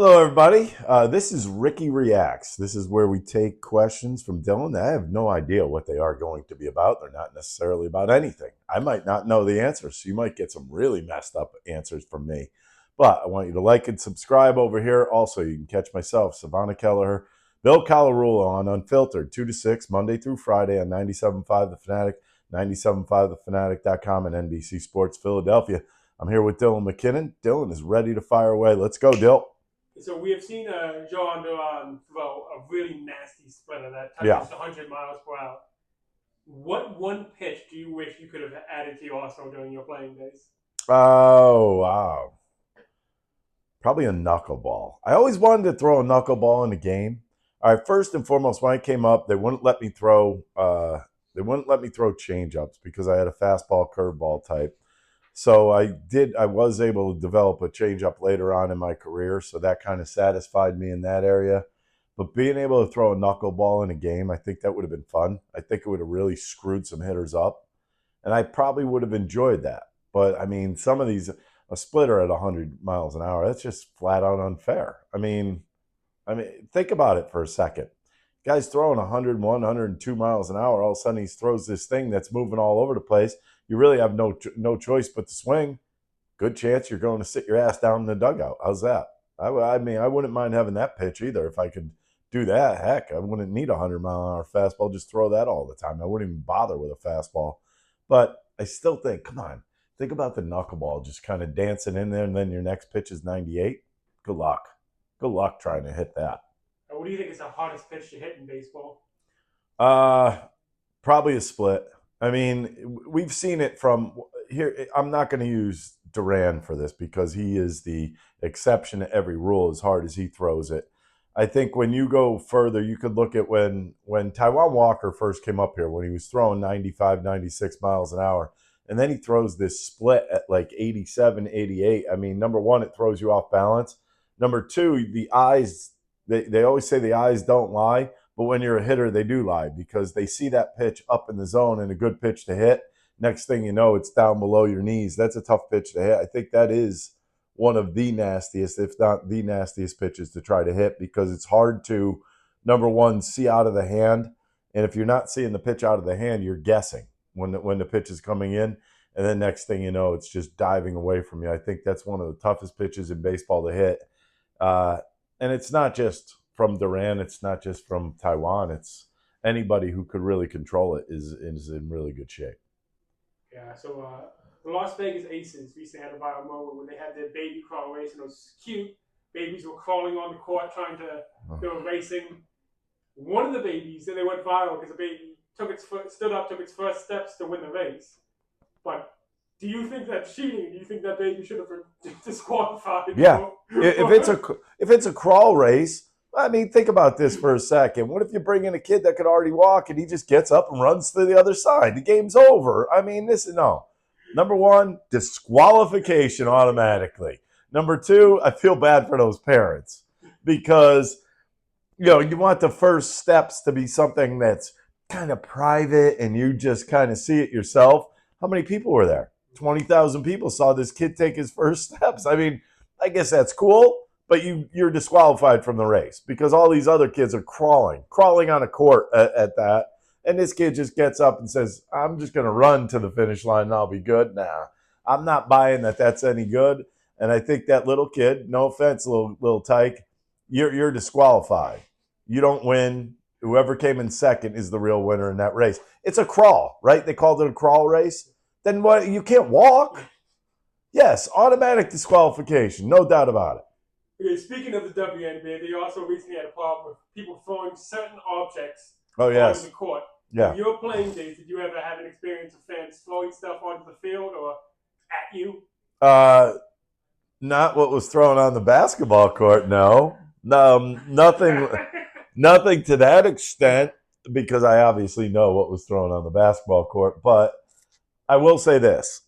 Hello, everybody. This is Ricky Reacts. This is where we take questions from Dylan. I have no idea what they are going to be about. They're not necessarily about anything. I might not know the answers, so you might get some really messed up answers from me. But I want you to like and subscribe over here. Also, you can catch myself, Savannah Kelleher, Bill Calarulo on Unfiltered, 2 to 6, Monday through Friday on 97.5 The Fanatic, 97.5thefanatic.com, and NBC Sports Philadelphia. I'm here with Dylan McKinnon. Dylan is ready to fire away. Let's go, Dill. So we have seen Joe throw a really nasty splitter that Yeah. touches 100 miles per hour. What one pitch do you wish you could have added to your arsenal during your playing days? Oh, wow. Probably a knuckleball. I always wanted to throw a knuckleball in a game. All right, first and foremost, when I came up, they wouldn't let me throw change-ups because I had a fastball curveball type. So I was able to develop a changeup later on in my career, so that kind of satisfied me in that area. But being able to throw a knuckleball in a game, I think that would have been fun. I think it would have really screwed some hitters up, and I probably would have enjoyed that. But I mean, some of these, a splitter at 100 miles an hour, that's just flat out unfair. I mean, think about it for a second. Guy's throwing 101, 102 miles an hour. All of a sudden, he throws this thing that's moving all over the place. You really have no choice but to swing. Good chance you're going to sit your ass down in the dugout. How's that? I mean, I wouldn't mind having that pitch either if I could do that. Heck, I wouldn't need a 100-mile-an-hour fastball. Just throw that all the time. I wouldn't even bother with a fastball. But I still think, come on, think about the knuckleball just kind of dancing in there, and then your next pitch is 98. Good luck. Good luck trying to hit that. What do you think is the hardest pitch to hit in baseball? Uh, Probably a split. I mean, we've seen it from here. I'm not going to use Duran for this because he is the exception to every rule as hard as he throws it. I think when you go further, you could look at when Taiwan Walker first came up here, when he was throwing 95, 96 miles an hour, and then he throws this split at like 87, 88. I mean, number one, it throws you off balance. Number two, the eyes, they always say the eyes don't lie. But when you're a hitter, they do lie because they see that pitch up in the zone and a good pitch to hit. Next thing you know, it's down below your knees. That's a tough pitch to hit. I think that is one of the nastiest, if not the nastiest pitches to try to hit because it's hard to, number one, see out of the hand. And if you're not seeing the pitch out of the hand, you're guessing when the pitch is coming in. And then next thing you know, it's just diving away from you. I think that's one of the toughest pitches in baseball to hit. Uh, and it's not just from Duran, it's not just from Taiwan. It's anybody who could really control it is in really good shape. Yeah, so the Las Vegas Aces recently had a viral moment when they had their baby crawl race, and it was cute. Babies were crawling on the court trying to, they were racing. One of the babies, and they went viral because the baby stood up, took its first steps to win the race. But do you think that's cheating? Do you think that baby should have been disqualified? Yeah, if it's a crawl race, I mean, think about this for a second. What if you bring in a kid that could already walk and he just gets up and runs to the other side? The game's over. I mean, this is no. Number one, disqualification automatically. Number two, I feel bad for those parents because you want the first steps to be something that's kind of private and you just kind of see it yourself. How many people were there? 20,000 people saw this kid take his first steps. I mean, I guess that's cool, but you're disqualified from the race because all these other kids are crawling on a court at that. And this kid just gets up and says, I'm just going to run to the finish line and I'll be good. Nah, I'm not buying that that's any good. And I think that little kid, no offense, little tyke, you're disqualified. You don't win. Whoever came in second is the real winner in that race. It's a crawl, right? They called it a crawl race. Then what? You can't walk? Yes, automatic disqualification, no doubt about it. Okay, speaking of the WNBA, they also recently had a problem with people throwing certain objects Oh, onto yes. the court. Yeah. In your playing days, did you ever have an experience of fans throwing stuff onto the field or at you? Uh, Not what was thrown on the basketball court, no. No, nothing, nothing to that extent because I obviously know what was thrown on the basketball court. But I will say this.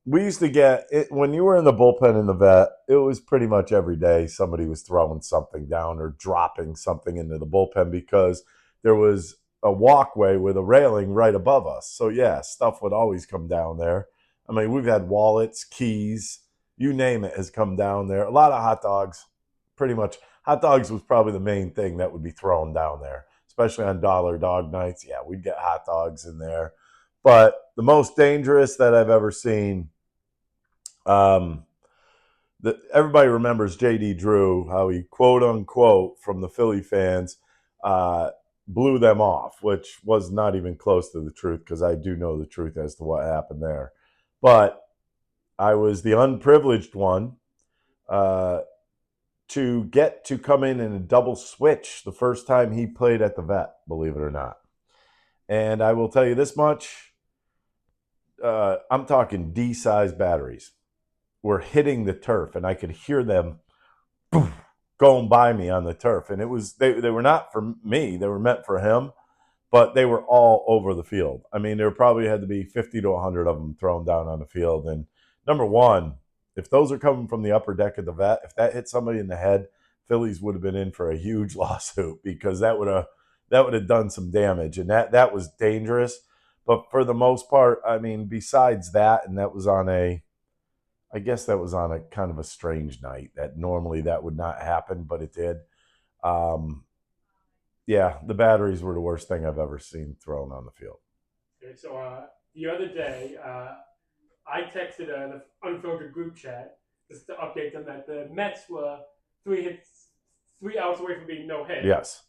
We used to get it when you were in the bullpen in the vet, it was pretty much every day somebody was throwing something down or dropping something into the bullpen because there was a walkway with a railing right above us. So yeah, stuff would always come down there. I mean, we've had wallets, keys, you name it has come down there. A lot of hot dogs. pretty much hot dogs was probably the main thing that would be thrown down there, especially on dollar dog nights. Yeah, we'd get hot dogs in there. But the most dangerous that I've ever seen, um, everybody remembers J.D. Drew, how he quote unquote from the Philly fans uh, blew them off, which was not even close to the truth because I do know the truth as to what happened there. But I was the unprivileged one uh, to get to come in a double switch the first time he played at the Vet, believe it or not. And I will tell you this much, I'm talking D-size batteries were hitting the turf, and I could hear them going by me on the turf. And it was they were not for me; they were meant for him. But they were all over the field. I mean, there probably had to be 50 to 100 of them thrown down on the field. And number one, if those are coming from the upper deck of the Vet, if that hit somebody in the head, Phillies would have been in for a huge lawsuit because that would have done some damage, and that was dangerous. But for the most part, I mean, besides that, and that was on a, I guess that was on a kind of a strange night that normally that would not happen, but it did. Um, yeah, the batteries were the worst thing I've ever seen thrown on the field. Okay, so the other day, I texted the unfiltered group chat just to update them that the Mets were 3 outs away from being no hit. Yes.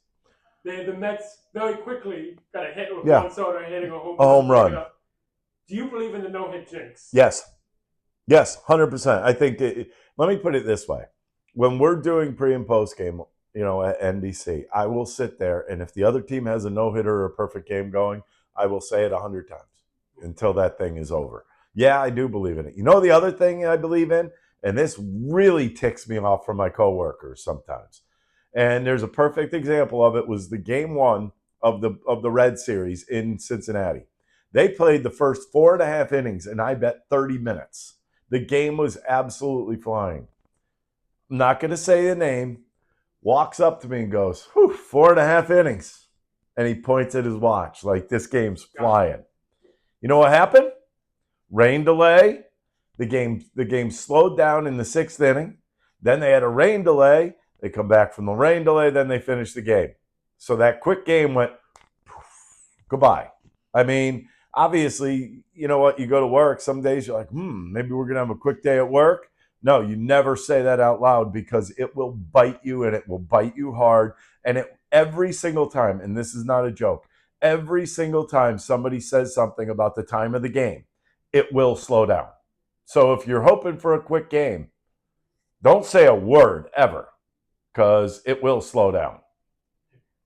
The Mets very quickly got a hit with Yeah. Juan Soto hitting a home run. Do you believe in the no-hit jinx? Yes. Yes, 100%. I think, let me put it this way. When we're doing pre and post game, at NBC, I will sit there, and if the other team has a no-hitter or a perfect game going, I will say it 100 times until that thing is over. Yeah, I do believe in it. You know the other thing I believe in? And this really ticks me off from my coworkers sometimes. And there's a perfect example of it was the game one of the Red Series in Cincinnati. They played the first 4.5 innings, and I bet 30 minutes. The game was absolutely flying. I'm not going to say the name. Walks up to me and goes, 4.5 innings. And he points at his watch like this game's flying. You know what happened? Rain delay. The game slowed down in the 6th inning. Then they had a rain delay. They come back from the rain delay. Then they finish the game. So that quick game went goodbye. I mean, obviously, you know what? You go to work. Some days you're like, maybe we're going to have a quick day at work. No, you never say that out loud because it will bite you, and it will bite you hard. And every single time, and this is not a joke, every single time somebody says something about the time of the game, it will slow down. So if you're hoping for a quick game, don't say a word ever because it will slow down.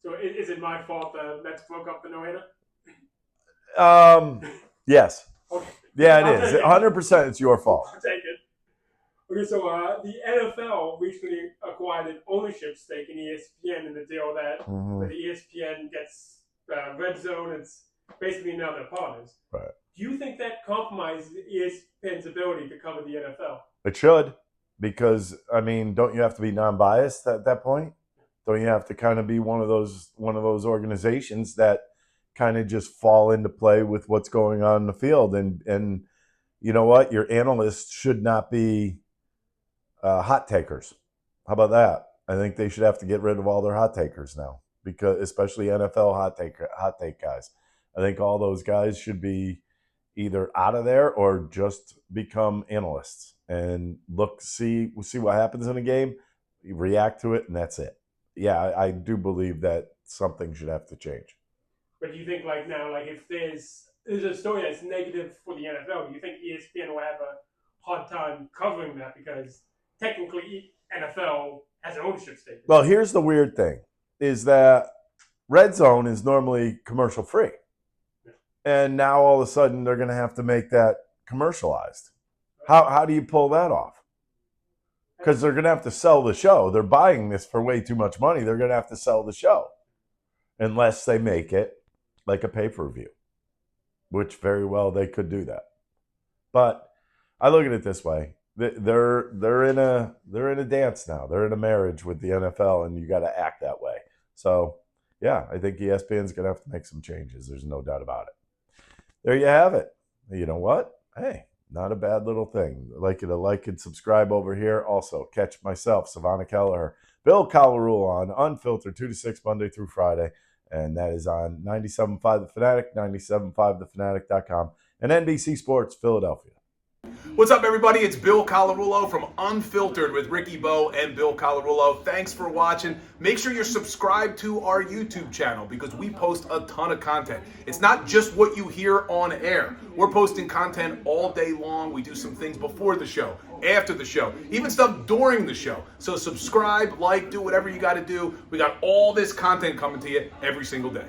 So is it my fault the Mets broke up the no-hitter? Yes. Okay. Yeah, it is. 100% it's your fault. I'll take it. Okay, so the NFL recently acquired an ownership stake in ESPN in the deal that where the ESPN gets Red Zone. It's basically now their partners. Right. Do you think that compromises ESPN's ability to cover the NFL? It should, because I mean, don't you have to be non-biased at that point? Don't you have to kind of be one of those organizations that kind of just fall into play with what's going on in the field? And you know what? Your analysts should not be hot takers. How about that? I think they should have to get rid of all their hot takers now, because especially NFL hot take guys. I think all those guys should be either out of there or just become analysts and see what happens in a game, react to it, and that's it. Yeah, I do believe that something should have to change. But do you think if there's a story that's negative for the NFL, do you think ESPN will have a hard time covering that because technically NFL has an ownership stake? Well, here's the weird thing, is that Red Zone is normally commercial free. And now all of a sudden they're going to have to make that commercialized. How do you pull that off? Because they're going to have to sell the show. They're buying this for way too much money. They're going to have to sell the show unless they make it like a pay-per-view, which very well they could do that. But I look at it this way. They're in a dance now. They're in a marriage with the NFL, and you got to act that way. So, yeah, I think ESPN's going to have to make some changes. There's no doubt about it. There you have it. You know what? Hey, Not a bad little thing. I'd like you to like and subscribe over here. Also, catch myself, Savannah Kelleher, Bill Calarulo on Unfiltered 2 to 6 Monday through Friday. And that is on 97.5 The Fanatic, 97.5thefanatic.com, and NBC Sports Philadelphia. What's up, everybody? It's Bill Calarulo from Unfiltered with Ricky Bo and Bill Calarulo. Thanks for watching. Make sure you're subscribed to our YouTube channel because we post a ton of content. It's not just what you hear on air. We're posting content all day long. We do some things before the show, after the show, even stuff during the show. So subscribe, like, do whatever you got to do. We got all this content coming to you every single day.